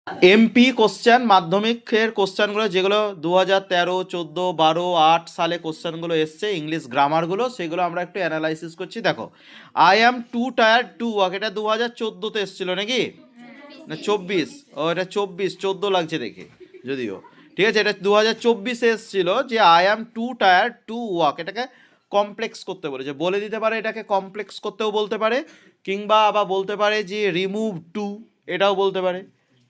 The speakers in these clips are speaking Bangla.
এমপি কোশ্চেন, মাধ্যমিকের কোশ্চেনগুলো যেগুলো 2013, 14, 12, 8 সালে কোশ্চেনগুলো এসছে ইংলিশ গ্রামারগুলো, সেগুলো আমরা একটু অ্যানালাইসিস করছি। দেখো, I am two tired to walk, এটা 2014-তে এসেছিল নাকি না 24? ও এটা 14 লাগছে দেখে যদিও, ঠিক আছে, এটা 2024-এ এসেছিল যে I am two tired to walk, এটাকে কমপ্লেক্স করতে বলেছে, বলে দিতে পারে এটাকে কমপ্লেক্স করতেও বলতে পারে, কিংবা আবার বলতে পারে যে রিমুভ টু, এটাও বলতে পারে,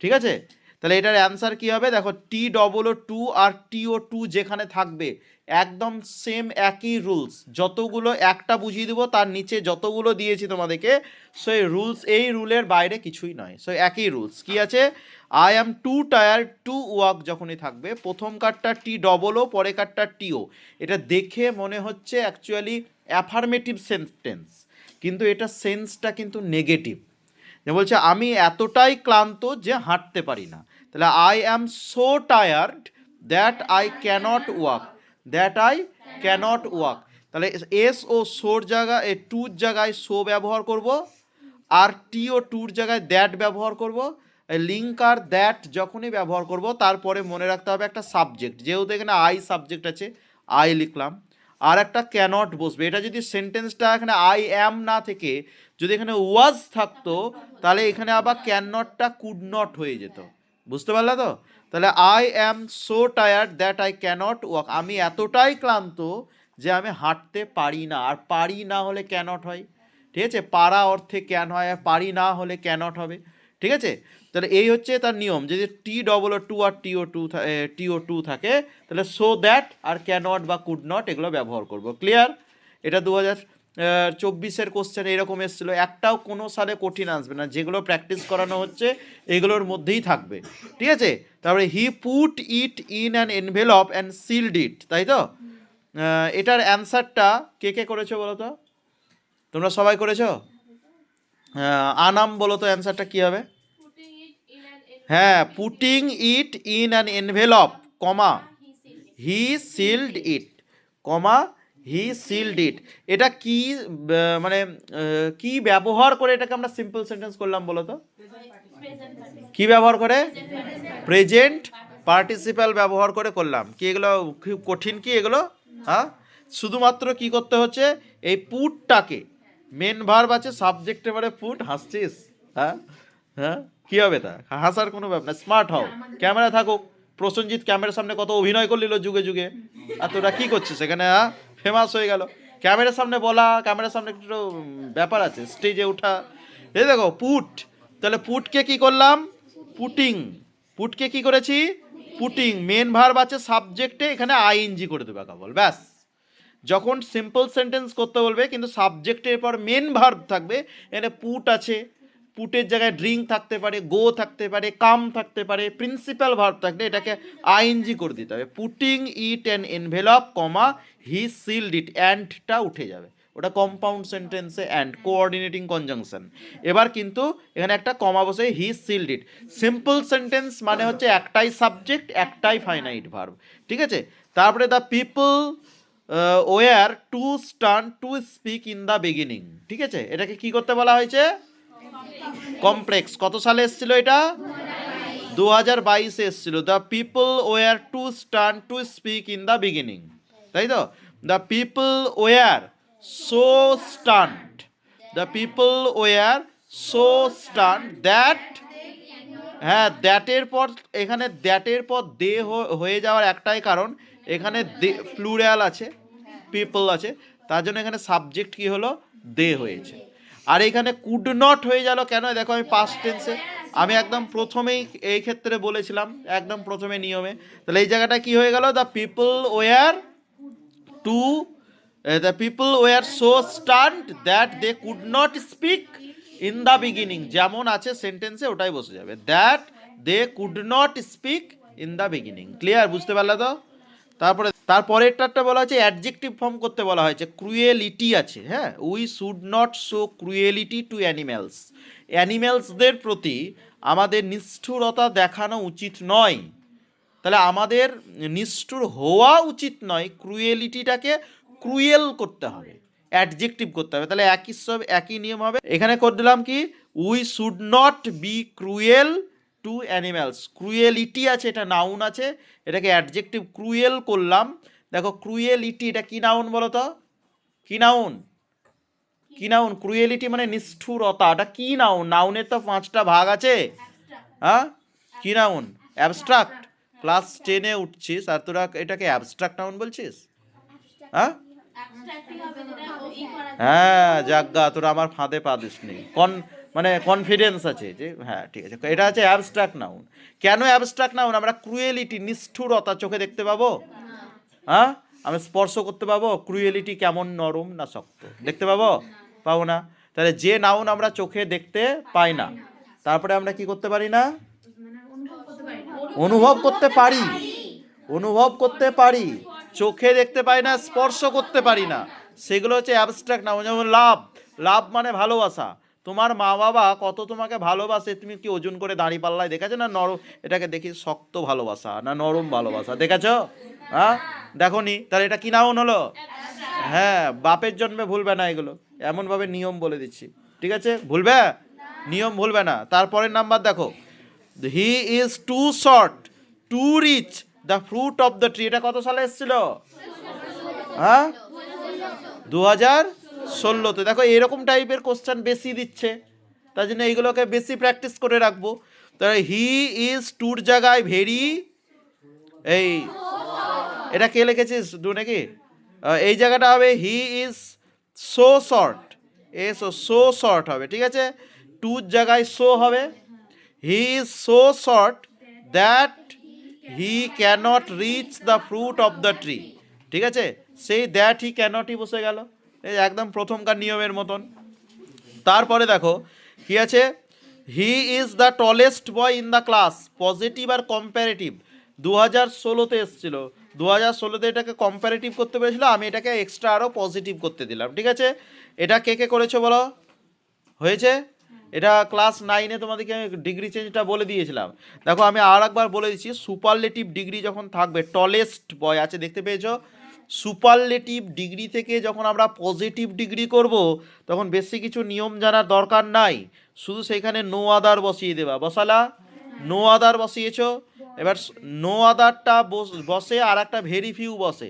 ঠিক আছে। তাহলে এটার অ্যান্সার কি হবে? দেখো, টি ডবল ও টু আর টিও টু যেখানে থাকবে একদম সেম একই রুলস, যতগুলো একটা বুঝিয়ে দেবো তার নিচে যতগুলো দিয়েছি তোমাদেরকে, সো এই রুলস, এই রুলের বাইরে কিছুই নয়, সো একই রুলস কি আছে, I am two tired to walk যখনই থাকবে, প্রথম কারটা টি ডবল ও, পরে কারটা টিও, এটা দেখে মনে হচ্ছে অ্যাকচুয়ালি অ্যাফার্মেটিভ সেন্টেন্স, কিন্তু এটা সেন্সটা কিন্তু নেগেটিভ, যে বলছে আমি এতটাই ক্লান্ত যে হাঁটতে পারি না, তাহলে I am so tired that I can't walk, that I can't walk, তাহলে এস ও সোর জায়গায়, টুর জায়গায় সো ব্যবহার করব, আর টি ও টুর জায়গায় দ্যাট ব্যবহার করব, লিঙ্ক আর দ্যাট যখনই ব্যবহার করব তারপরে মনে রাখতে হবে একটা সাবজেক্ট, যেহেতু এখানে আই সাবজেক্ট আছে আই লিখলাম, আর একটা ক্যানট বসবে, এটা যদি সেন্টেন্সটা এখানে আই অ্যাম না থেকে যদি এখানে ওয়াজ থাকতো, তাহলে এখানে আবার ক্যান নটটা কুড নট হয়ে যেত, বুঝতে পারলে তো? তাহলে I am so tired that I can't walk, আমি এতটাই ক্লান্ত যে আমি হাঁটতে পারি না, আর পারি না হলে ক্যানট হয়, ঠিক আছে, পারা অর্থে ক্যান হয়, আর পারি না হলে ক্যানট হবে, ঠিক আছে। তাহলে এই হচ্ছে তার নিয়ম, যদি টি ডবল ও টু আর টিও টু থাকে, তাহলে সো দ্যাট আর ক্যানট বা কুড নট এগুলো ব্যবহার করব। ক্লিয়ার? এটা 2024-এর কোশ্চেন এরকম এসেছিলো, একটাও কোনো সালে কঠিন আসবে না, যেগুলো প্র্যাকটিস করানো হচ্ছে এগুলোর মধ্যেই থাকবে, ঠিক আছে। তারপরে he put it in an envelope and sealed it, তাই তো? এটার অ্যান্সারটা কে কে করেছো বলো তো? তোমরা সবাই করেছো? আনাম বলো তো অ্যান্সারটা কী হবে? হ্যাঁ, putting it in an envelope, comma he sealed it, comma he sealed it, এটা কি মানে কি ব্যবহার করে এটাকে আমরা সিম্পল সেন্টেন্স করলাম বলো তো? কি ব্যবহার করে? প্রেজেন্ট পার্টিসিপাল ব্যবহার করে করলাম। কি এগুলো খুব কঠিন কি এগুলো? হ্যাঁ, শুধুমাত্র কি করতে হচ্ছে, এই পুটটাকে, মেন ভার্ব আছে, সাবজেক্ট এবারে পুট, হাসছিস? হ্যাঁ হ্যাঁ, কি হবে তা? হাসার কোনো ব্যাপার না, স্মার্ট হও, ক্যামেরা থাকুক, প্রসেনজিৎ ক্যামেরার সামনে কত অভিনয় করলিল যুগে যুগে, আর তোরা কি করছিস এখানে? হ্যাঁ, ফেমাস হয়ে গেল, ক্যামেরার সামনে বলা, ক্যামেরার সামনে একটু ব্যাপার আছে, স্টেজে ওঠা, এই দেখো পুট, তাহলে পুটকে কি করলাম? পুটিং, পুটকে কি করেছি? পুটিং, মেন ভার্ব আছে সাবজেক্টে, এখানে আইএনজি করে দেবে কেবল, ব্যাস। যখন সিম্পল সেন্টেন্স করতে বলবে কিন্তু সাবজেক্টের পর মেন ভার্ব থাকবে, এখানে পুট আছে, পুটের জায়গায় ড্রিঙ্ক থাকতে পারে, গো থাকতে পারে, কাম থাকতে পারে, প্রিন্সিপাল ভার্ব থাকলে এটাকে আইএনজি করে দিতে হবে, putting it an envelope, comma he sealed it, অ্যান্ডটা উঠে যাবে, ওটা কম্পাউন্ড সেন্টেন্সে অ্যান্ড, কোঅর্ডিনেটিং কনজাংশন। এবার কিন্তু এখানে একটা কমা বসে, হি সিলড ইট, সিম্পল সেন্টেন্স মানে হচ্ছে একটাই সাবজেক্ট একটাই ফাইনাইট ভার্ব, ঠিক আছে। তারপরে the people were too stunned to speak in the beginning, ঠিক আছে, এটাকে কি করতে বলা হয়েছে? কমপ্লেক্স। কত সালে এসেছিল এটা? 2022-এ এসেছিল। The people were too stunned to speak in the beginning, তাই তো? The people were so stunned, the people were so stunned that, হ্যাঁ, দ্যাটের পর, এখানে দ্যাটের পর দে হয়ে যাওয়ার একটাই কারণ, এখানে প্লুরাল আছে, পিপল আছে, তার জন্য এখানে সাবজেক্ট কি হলো? দে হয়েছে। আর এখানে কুড নট হয়ে গেল কেন? দেখো, আমি পাস্ট টেন্সে, আমি একদম প্রথমেই এই ক্ষেত্রে বলেছিলাম, একদম প্রথমে নিয়মে, তাহলে এই জায়গাটা কি হয়ে গেল? The people were too, the people were so stunned that they could not speak in the beginning, যেমন আছে সেন্টেন্সে ওটাই বসে যাবে, that they could not speak in the beginning. Clear? বুঝতে পারলে তো? তারপরেরটা বলা হয়েছে অ্যাডজেক্টিভ ফর্ম করতে বলা হয়েছে, ক্রুয়েলিটি আছে, হ্যাঁ, we should not show cruelty to animals, অ্যানিম্যালসদের প্রতি আমাদের নিষ্ঠুরতা দেখানো উচিত নয়, তাহলে আমাদের নিষ্ঠুর হওয়া উচিত নয়, ক্রুয়েলিটিটাকে ক্রুয়েল করতে হবে, অ্যাডজেক্টিভ করতে হবে, তাহলে একই নিয়ম হবে, এখানে করে দিলাম কি, we should not be cruel to animals. Cruelty আছে, এটা নাউন আছে, এটাকে অ্যাডজেক্টিভ ক্রুয়েল করলাম। দেখো ক্রুয়েলিটি এটা কি নাউন বলো তো, কি নাউন, কি নাউন? ক্রুয়েলিটি মানে নিষ্ঠুরতা, এটা কি নাউন? নাউনের তো 5টা ভাগ আছে, হ্যাঁ? কি নাউন? অ্যাবস্ট্রাক্ট। ক্লাস 10-এ উঠছিস আর তোরা এটাকে অ্যাবস্ট্রাক্ট নাউন বলছিস, হ্যাঁ? হ্যাঁ যাজ্ঞা, তোরা আমার ফাঁদে পা দিসনি, মানে কনফিডেন্স আছে যে হ্যাঁ ঠিক আছে, এটা আছে অ্যাবস্ট্রাক্ট নাউন। কেন অ্যাবস্ট্রাক্ট নাউন? আমরা ক্রুয়েলিটি নিষ্ঠুরতা চোখে দেখতে পাবো, হ্যাঁ? আমি স্পর্শ করতে পাবো ক্রুয়েলিটি কেমন নরম না শক্ত, দেখতে পাবো? পাবো না। তাহলে যে নাউন আমরা চোখে দেখতে পাই না, তারপরে আমরা কি করতে পারি না? অনুভব করতে পারি, অনুভব করতে পারি, চোখে দেখতে পাই না, স্পর্শ করতে পারি না, সেগুলো হচ্ছে অ্যাবস্ট্রাক্ট নাউন। যেমন লাভ, লাভ মানে ভালোবাসা। তোমার মা বাবা কত তোমাকে ভালোবাসে, তুমি কি ওজন করে দাঁড়ি পাল্লায় দেখেছো না? নরম, এটাকে দেখি শক্ত ভালোবাসা না নরম ভালোবাসা, দেখেছো? হ্যাঁ দেখো নি, তাহলে এটা কি নাউন হলো? হ্যাঁ, বাপের জন্মে ভুলবে না এগুলো, এমনভাবে নিয়ম বলে দিচ্ছি, ঠিক আছে? ভুলবে, নিয়ম ভুলবে না। তারপরের নাম্বার দেখো, he is too short to reach the fruit of the tree, এটা কত সালে এসেছিল? হ্যাঁ 2016-তে। দেখো এরকম টাইপের কোশ্চেন বেশি দিচ্ছে, তার জন্য এইগুলোকে বেশি প্র্যাকটিস করে রাখবো। তাহলে হি ইজ টুর জায়গায় ভেরি, এই এটা কে লিখেছিস টু নাকি? এই জায়গাটা হবে he is so short, so short হবে, ঠিক আছে? টুর জায়গায় সো হবে, he is so short that he can't reach the fruit of the tree, ঠিক আছে? সেই দ্যাট হি ক্যানটই বসে গেল, এই একদম প্রথমকার নিয়মের মতন। তারপরে দেখো কি আছে, he is the tallest boy in the class, positive আর কম্প্যারেটিভ 2016-তে এসেছিল, 2016-তে এটাকে কম্প্যারেটিভ করতে পেরেছিল, আমি এটাকে এক্সট্রা আরও পজিটিভ করতে দিলাম, ঠিক আছে? এটা কে কে করেছো বলো? হয়েছে? এটা ক্লাস 9-এ তোমাদেরকে ডিগ্রি চেঞ্জটা বলে দিয়েছিলাম। দেখো আমি আর একবার বলে দিচ্ছি, সুপারলেটিভ ডিগ্রি যখন থাকবে, টলেস্ট বয় আছে দেখতে পেয়েছো, সুপারলেটিভ ডিগ্রি থেকে যখন আমরা পজিটিভ ডিগ্রি করব, তখন বেশি কিছু নিয়ম জানার দরকার নাই, শুধু সেখানে নো আদার বসিয়ে দেবা, বসালা, নো আদার বসিয়েছো, এবার নো আদারটা বসে আর একটা ভেরি ফিউ বসে।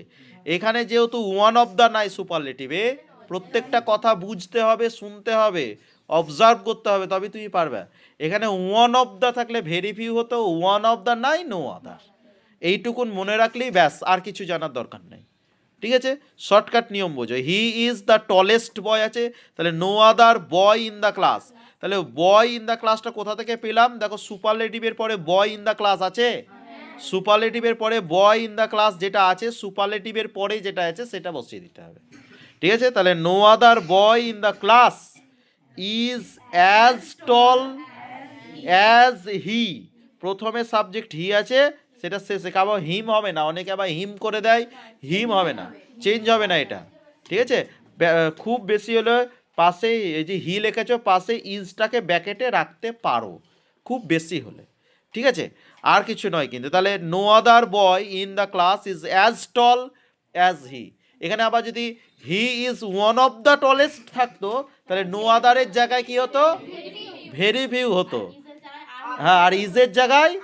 এখানে যেহেতু ওয়ান অফ দ্য নাই সুপারলেটিভে, প্রত্যেকটা কথা বুঝতে হবে, শুনতে হবে, অবজার্ভ করতে হবে, তবে তুমি পারবে। এখানে ওয়ান অফ দ্য থাকলে ভেরি ফিউ হতো, ওয়ান অফ দ্য নাই নো আদার, এইটুকুন মনে রাখলেই ব্যাস, আর কিছু জানার দরকার নেই, ঠিক আছে? শর্টকাট নিয়ম বোঝো, হি ইজ দ্য টলেস্ট বয় আছে, তাহলে no other boy in the class, তাহলে বয় ইন দ্য ক্লাসটা কোথা থেকে পেলাম? দেখো সুপারলেটিভের পরে বয় ইন দ্য ক্লাস আছে, সুপারলেটিভের পরে বয় ইন দ্য ক্লাস যেটা আছে, সুপারলেটিভের পরে যেটা আছে সেটা বসিয়ে দিতে হবে, ঠিক আছে? তাহলে no other boy in the class is as tall as he, প্রথমে সাবজেক্ট হি আছে, সেটা শেষে খাবো, হিম হবে না, অনেকে আবার হিম করে দেয়, হিম হবে না, চেঞ্জ হবে না এটা, ঠিক আছে? খুব বেশি হলে পাশে এই যে হি লিখেছো পাশে ইজটাকে ব্যাকেটে রাখতে পারো, খুব বেশি হলে, ঠিক আছে? আর কিছু নয় কিন্তু। তাহলে no other boy in the class is as tall as he, এখানে আবার যদি he is one of the tallest থাকতো, তাহলে নো আদারের জায়গায় কি হতো? ভেরি ফিউ হতো, হ্যাঁ, আর ইজের জায়গায়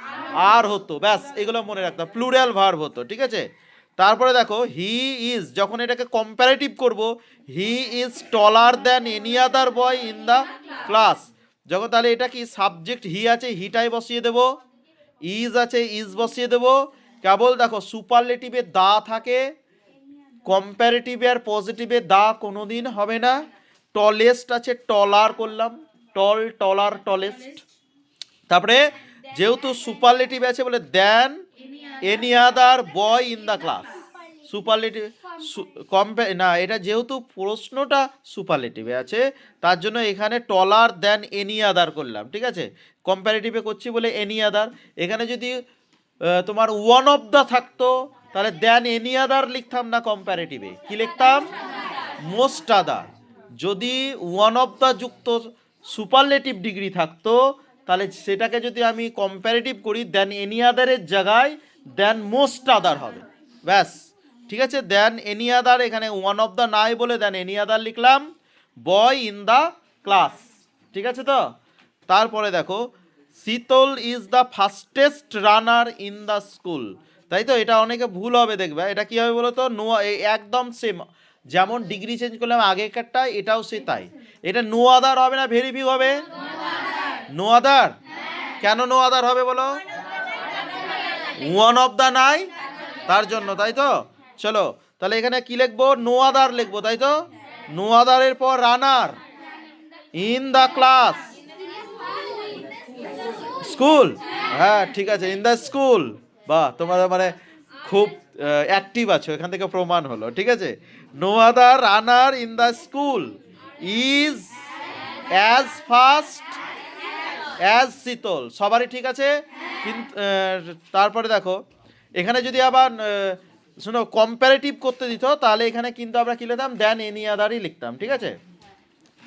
আর হতো, ব্যাস এগুলো মনে রাখতাম, প্লুরাল ভার্ব হতো, ঠিক আছে? তারপরে দেখো হি ইজ, যখন এটাকে কম্প্যারেটিভ করব, he is taller than any other boy in the class, যখন, তাহলে এটা কি সাবজেক্ট হি আছে, হিটাই বসিয়ে দেব, ইজ আছে ইজ বসিয়ে দেব, কেবল দেখো সুপারলেটিভে দা থাকে, কম্প্যারেটিভে আর পজিটিভে দা কোনোদিন হবে না, টলেস্ট আছে টলার করলাম, টল টলার টলেস্ট, তারপরে যেহেতু সুপারলেটিভ আছে বলে than any other boy in the class, superlative না, এটা যেহেতু প্রশ্নটা সুপারলেটিভে আছে, তার জন্য এখানে টলার দেন এনি আদার করলাম, ঠিক আছে? কম্প্যারেটিভে করছি বলে এনি আদার, এখানে যদি তোমার ওয়ান অফ দ্য থাকতো, তাহলে দেন এনি আদার লিখতাম না, কম্প্যারেটিভে কি লিখতাম? Most other. যদি ওয়ান অফ দ্য যুক্ত সুপারলেটিভ ডিগ্রি থাকতো, তাহলে সেটাকে যদি আমি কম্প্যারেটিভ করি, দেন এনি আদারের জায়গায় দেন মোস্ট আদার হবে, ব্যাস, ঠিক আছে? দেন এনি আদার, এখানে ওয়ান অফ দ্য নাই বলে দেন এনি আদার লিখলাম, বয় ইন দ্য ক্লাস, ঠিক আছে তো? তারপরে দেখো শীতল is the fastest runner in the school. তাই তো, এটা অনেকে ভুল হবে দেখবে। এটা কি হবে বলো তো, নো, একদম সেম, যেমন ডিগ্রি চেঞ্জ করলাম আগেকারটা, এটাও সে তাই। এটা নো আদার হবে না ভেরি হবে? No other. কেন নো আদার হবে বলো? ওয়ান অফ দ্য নাই, তার জন্য, তাই তো। চলো তাহলে এখানে কি লিখবো? নো আদার লিখবো, তাই তো। নো আদারের পর রানার ইন দ্য ক্লাস, স্কুল। হ্যাঁ ঠিক আছে, ইন দ্য স্কুল। বাহ, তোমরা মানে খুব অ্যাক্টিভ আছো, এখান থেকে প্রমাণ হলো। ঠিক আছে, no other runner in the school is as fast as Sheetal. সবারই ঠিক আছে। কিন্তু তারপরে দেখো, এখানে যদি আবার শোনো কম্পারেটিভ করতে দিত, তাহলে এখানে কিন্তু আমরা কি লিখতাম? দেন এনি আদারই লিখতাম। ঠিক আছে,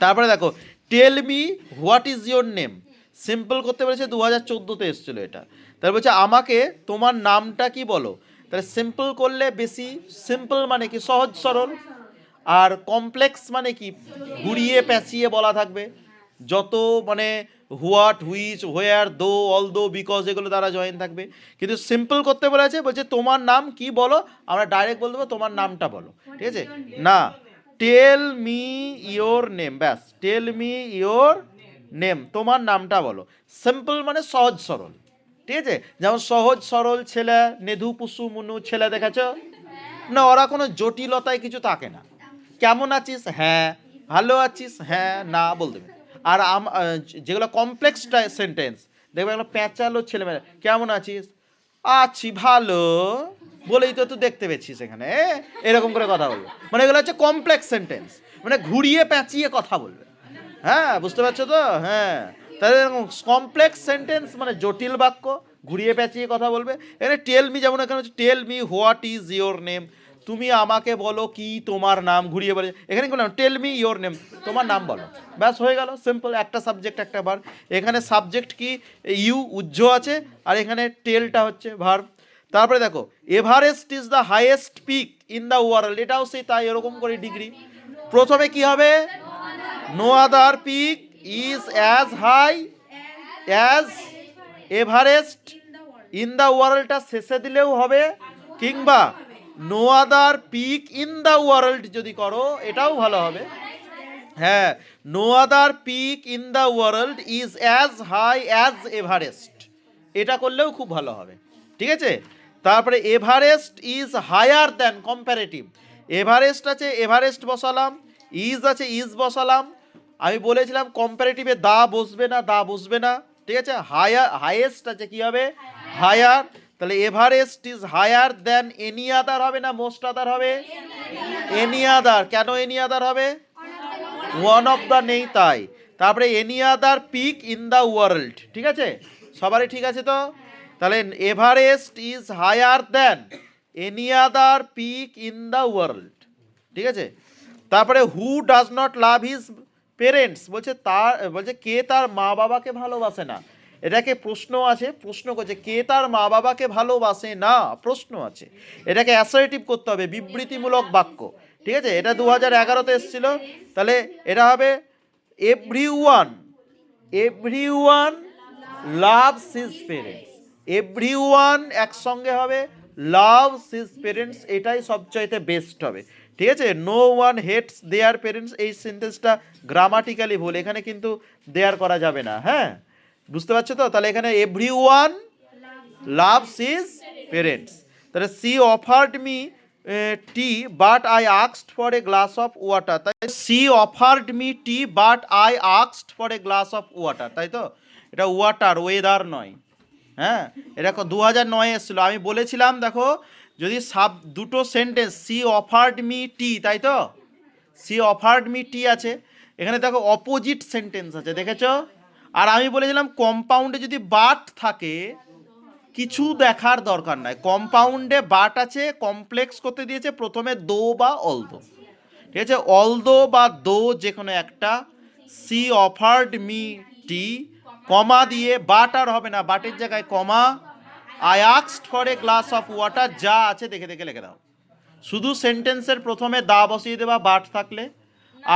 তারপরে দেখো, tell me what is your name. Simple করতে পেরেছে, 2014-তে এসেছিলো এটা। তারপর বলছে আমাকে তোমার নামটা কি বলো। তাহলে সিম্পল করলে বেশি, সিম্পল মানে কি সহজ সরল, আর কমপ্লেক্স মানে কি ঘুরিয়ে পেঁচিয়ে বলা থাকবে। যত মানে হোয়াট, হুইচ, হোয়ার, দো, অল দো, বিকজ এগুলো দ্বারা জয়েন থাকবে। কিন্তু সিম্পল করতে বলেছে, বলছে তোমার নাম কি বলো। আমরা ডাইরেক্ট বলে দেবো তোমার নামটা বলো। ঠিক আছে না, টেল মি ইয়োর নেম, ব্যাস, টেল মি ইয়োর নেম, তোমার নামটা বলো। সিম্পল মানে সহজ সরল। ঠিক আছে, যেমন সহজ সরল ছেলে, নেধু পুসু মুনু ছেলে, দেখেছ না? ওরা কোনো জটিলতায় কিছু থাকে না। কেমন আছিস? হ্যাঁ। ভালো আছিস? হ্যাঁ না বলতে হবে। আর যেগুলো কমপ্লেক্স সেন্টেন্স দেখবে, এগুলো প্যাঁচালো ছেলেমেয়ে, কেমন আছিস? আছি ভালো, বলেই তো তুই দেখতে পেয়েছিস এখানে, এরকম করে কথা বলবে। মানে এগুলো হচ্ছে কমপ্লেক্স সেন্টেন্স, মানে ঘুরিয়ে পেঁচিয়ে কথা বলবে। হ্যাঁ বুঝতে পারছো তো? হ্যাঁ, তাহলে কমপ্লেক্স সেন্টেন্স মানে জটিল বাক্য, ঘুরিয়ে পেঁচিয়ে কথা বলবে। এখানে টেল মি, যেমন এখানে হচ্ছে tell me what is your name, তুমি আমাকে বলো কি তোমার নাম, ঘুরিয়ে বলে। এখানে বললাম টেল মি ইয়োর নেম, তোমার নাম বলো, ব্যাস হয়ে গেল। সিম্পল, একটা সাবজেক্ট একটা ভার্ব। এখানে সাবজেক্ট কি ইউ, উজ্জ আছে, আর এখানে টেলটা হচ্ছে ভার্ব। তারপরে দেখো, Everest is the highest peak in the world, এটাও সেই তাই, এরকম করে ডিগ্রি। প্রথমে কি হবে? No other peak is as high as Everest in the ওয়ার্ল্ডটা শেষে দিলেও হবে, কিংবা no other peak in the world যদি করো এটাও ভালো হবে। হ্যাঁ, no other peak in the world is as high as Everest, এটা করলেও খুব ভালো হবে। ঠিক আছে, তারপরে Everest is higher than, comparative. Everest আছে, এভারেস্ট বসালাম, ইজ আছে, ইজ বসালাম। আমি বলেছিলাম কম্পারেটিভে দা বসবে না, দা বসবে না। ঠিক আছে, হায়ার, হাইয়েস্ট আছে, কি হবে? হায়ার। তাহলে Everest is higher than any other হবে না মোস্ট আদার হবে? Any other. কেন এনি আদার হবে? ওয়ান অফ দ্য নেই তাই। তারপরে any other peak in the world. ঠিক আছে, সবারই ঠিক আছে তো? তাহলে Everest is higher than any other peak in the world. ঠিক আছে, তারপরে who does not love his parents, বলছে তার, বলছে কে তার মা বাবাকে ভালোবাসে না। এটাকে প্রশ্ন আছে, প্রশ্ন করছে কে তার মা বাবাকে ভালোবাসে না, প্রশ্ন আছে। এটাকে অ্যাসার্টিভ করতে হবে, বিবৃতিমূলক বাক্য। ঠিক আছে, এটা 2011-তে এসেছিল। তাহলে এটা হবে everyone, everyone loves his parents. Everyone একসঙ্গে হবে, লাভস হিজ পেরেন্টস, এটাই সবচাইতে বেস্ট হবে। ঠিক আছে, no one hates their parents, এই সেন্টেন্সটা গ্রামাটিক্যালি ভুল, এখানে কিন্তু দেয়ার করা যাবে না। হ্যাঁ বুঝতে পারছো তো? তাহলে এখানে এভরিওয়ান লাভস হিজ পেরেন্টস। তাহলে she offered me tea but I asked for a glass of water, তাই she offered me tea but I asked for a glass of water, তাই তো। এটা ওয়াটার, ওয়েদার নয়। হ্যাঁ, এটা 2009-এ এসেছিলো। আমি বলেছিলাম দেখো, যদি দুটো সেন্টেন্স, সি অফার্ড মি টি, তাই তো, সি অফার্ড মি টি আছে, এখানে দেখো অপোজিট সেন্টেন্স আছে, দেখেছো? আর আমি বলেছিলাম কম্পাউন্ডে যদি বাট থাকে কিছু দেখার দরকার নাই, কম্পাউন্ডে বাট আছে, কমপ্লেক্স করতে দিয়েছে, প্রথমে দো বা অলদো। ঠিক আছে, অলদো বা দো যে কোনো একটা, she offered me tea, comma দিয়ে, বাট আর হবে না, বাটের জায়গায় comma, I asked for a glass of water, যা আছে দেখে দেখে লিখে দাও। শুধু সেন্টেন্সের প্রথমে দা বসিয়ে দেবা বাট থাকলে,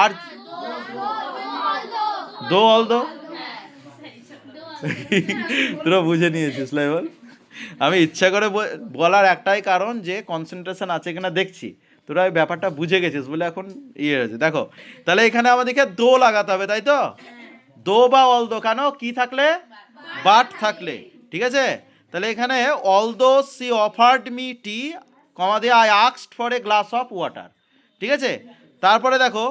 আর দো অলদো, তোরা বুঝে নিয়েছিস লাইবল। আমি ইচ্ছা করে বলার একটাই কারণ যে কনসেন্ট্রেশন আছে কিনা দেখছি, তোরা ওই ব্যাপারটা বুঝে গেছিস বলে এখন ইয়ে হয়েছে। দেখো তাহলে এখানে আমাদেরকে দো লাগাতে হবে, তাই তো? দো বা অলদো, কেন? কি থাকলে? বাট থাকলে, ঠিক আছে? তাহলে এখানে although she offered me tea, comma দিয়ে I asked for a glass of water, ঠিক আছে? তারপরে দেখো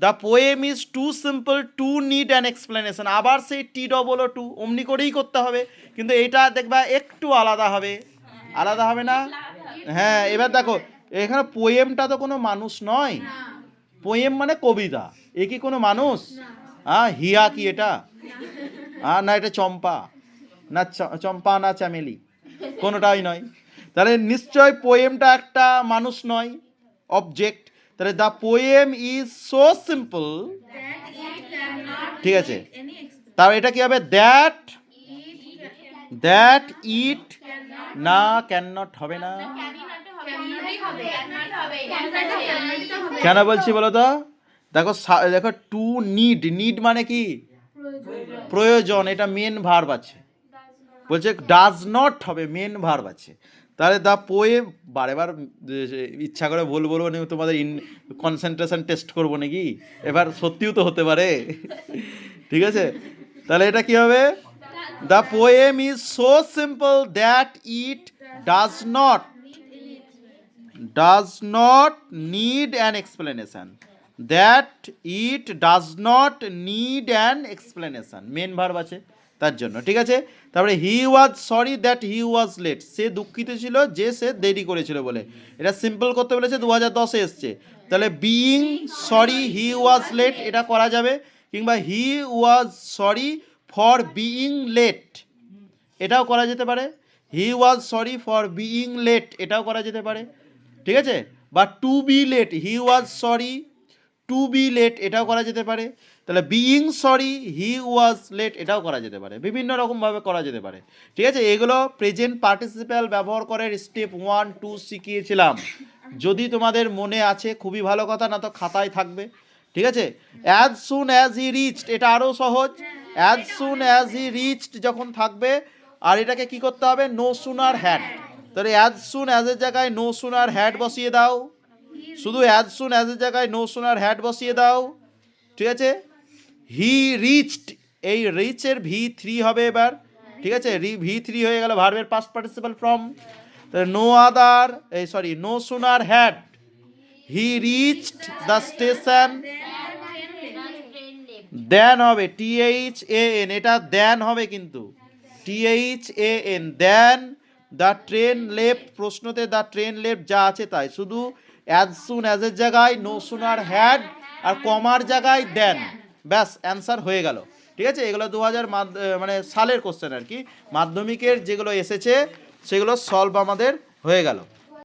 the poem is too simple to need an explanation, আবার সেই টি ডবল ও টু অমনি করেই করতে হবে, কিন্তু এটা দেখবা একটু আলাদা হবে, আলাদা হবে না? হ্যাঁ, এবার দেখো এখানে পোয়েমটা তো কোনো মানুষ নয়, পোয়েম মানে কবিতা, এ কি কোনো মানুষ? হ্যাঁ, হিয়া কি এটা? না এটা চম্পা, না চম্পা না চামেলি, কোনোটাই নয়। তাহলে নিশ্চয় পোয়েমটা একটা মানুষ নয়, অবজেক্ট। তাহলে the poem is so simple, ঠিক আছে? তার এটা কি হবে? দ্যাট দ্যাট ইট, না ক্যান নট হবে না, কেন বলছি বলো তো? দেখো দেখো টু নিড, নিড মানে কি? প্রয়োজন, এটা মেন ভার্ব আছে। বলছে ডাজ নট হবে, মেন ভার্ব আছে। তাহলে দ্য পোয়েম, বারে বার ইচ্ছা করে বলবো না, তোমাদের কনসেন্ট্রেশন টেস্ট করবো নাকি? এবার সত্যিও তো হতে পারে, ঠিক আছে? তাহলে এটা কি হবে? The poem is so simple that it does not need an explanation, that it does not need an explanation, main verb আছে তার জন্য, ঠিক আছে? তারপরে he was sorry that he was late, সে দুঃখিত ছিল যে সে দেরি করেছিল বলে, এটা সিম্পল করতে বলেছে, 2010-এ এসছে। তাহলে being sorry he was late এটা করা যাবে, কিংবা he was sorry for being late এটাও করা যেতে পারে, he was sorry for being late এটাও করা যেতে পারে, ঠিক আছে? বা to be late, he was sorry to be late এটাও করা যেতে পারে। তাহলে being sorry he was late এটাও করা যেতে পারে, বিভিন্ন রকমভাবে করা যেতে পারে, ঠিক আছে? এগুলো প্রেজেন্ট পার্টিসিপাল ব্যবহার করে স্টেপ 1, 2 শিখিয়েছিলাম, যদি তোমাদের মনে আছে খুবই ভালো কথা, না তো খাতায় থাকবে, ঠিক আছে? As soon as he reached এটা আরও সহজ, as soon as he reached যখন থাকবে, আর এটাকে কি করতে হবে? নো সুনার হ্যাড, তাহলে অ্যাজ সুন অ্যাজের জায়গায় নো সুনার হ্যাড বসিয়ে দাও, শুধু অ্যাজ সুন অ্যাজের জায়গায় নো সুনার হ্যাড বসিয়ে দাও, ঠিক আছে? হি রিচড, এই রিচের V3 হবে এবার, ঠিক আছে? V3 হয়ে গেল ভার্বের পাস্ট পার্টিসিপাল ফর্ম। তাহলে নো আদার, এই sorry no sooner had he reached the station, then হবে THAN, এটা দেন হবে কিন্তু THAN, then the train left, প্রশ্নতে দ্য ট্রেন লেফট যা আছে তাই, শুধু অ্যাজ সুন অ্যাজের জায়গায় নো সুনার হ্যাড আর কমার জায়গায় দেন, ব্যাস অ্যান্সার হয়ে গেল, ঠিক আছে? এগুলো 2000 মানে সালের কোশ্চেন আর কি, মাধ্যমিকের যেগুলো এসেছে সেগুলো সলভ আমাদের হয়ে গেল।